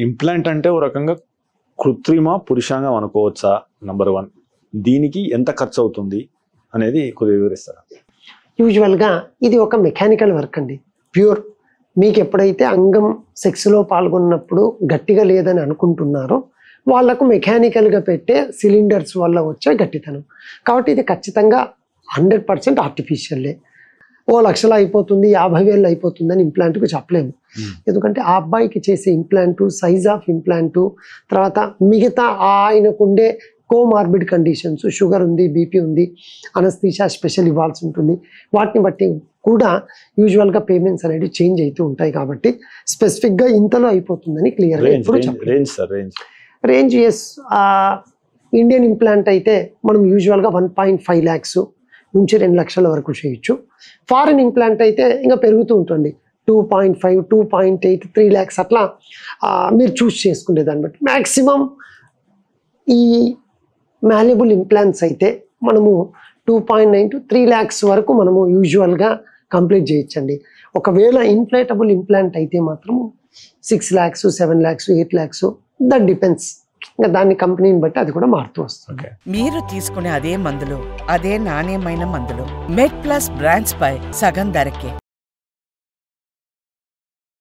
Implant అంటే ఓ రకంగా కృత్రిమ పురుషాంగం అనుకోవచ్చా? నంబర్ 1, దీనికి ఎంత ఖర్చు అవుతుంది అనేది కొద్దిగా వివరిస్తారా? యూజువల్గా ఇది ఒక మెకానికల్ వర్క్ అండి, ప్యూర్. మీకు ఎప్పుడైతే అంగం సెక్స్లో పాల్గొన్నప్పుడు గట్టిగా లేదని అనుకుంటున్నారో వాళ్ళకు మెకానికల్గా పెట్టే సిలిండర్స్ వల్ల వచ్చే గట్టితనం. కాబట్టి ఇది ఖచ్చితంగా 100% ఆర్టిఫిషియల్లే. ఓ లక్షలు అయిపోతుంది, 50,000 అయిపోతుందని ఇంప్లాంట్కి చెప్పలేము. ఎందుకంటే ఆ అబ్బాయికి చేసే ఇంప్లాంటు, సైజ్ ఆఫ్ ఇంప్లాంటు, తర్వాత మిగతా ఆయనకు ఉండే కోమార్బిడ్ కండిషన్స్, షుగర్ ఉంది, బీపీ ఉంది, అనస్థీషియా స్పెషల్ ఇవ్వాల్సి ఉంటుంది. వాటిని బట్టి కూడా యూజువల్గా పేమెంట్స్ అనేవి చేంజ్ అవుతూ ఉంటాయి. కాబట్టి స్పెసిఫిక్గా ఇంతలో అయిపోతుందని క్లియర్గా ఎప్పుడు చెప్పలేము. రేంజ్ ఎస్, ఇండియన్ ఇంప్లాంట్ అయితే మనం యూజువల్గా 1.5 lakhs నుంచి 2 లక్షల వరకు చేయొచ్చు. ఫారిన్ ఇంప్లాంట్ అయితే ఇంకా పెరుగుతూ ఉంటుంది, 2.5, 2.8, 3 lakhs అట్లా మీరు చూస్ చేసుకునే దాన్ని బట్టి. మ్యాక్సిమం ఈ మాల్యబుల్ ఇంప్లాంట్స్ అయితే మనము 2.9 to 3 lakhs వరకు మనము యూజువల్గా కంప్లీట్ చేయొచ్చండి. ఒకవేళ ఇన్ఫ్లేటబుల్ ఇంప్లాంట్ అయితే మాత్రము 6 lakhs, 7 lakhs, 8 lakhs, that depends. ఇంకా దాని కంపెనీని బట్టి అది కూడా మారుతూ వస్తుంది. మీరు తీసుకునే అదే మందులు, అదే నాణ్యమైన మందులు MedPlus బ్రాండ్స్ పై సగం ధరకే.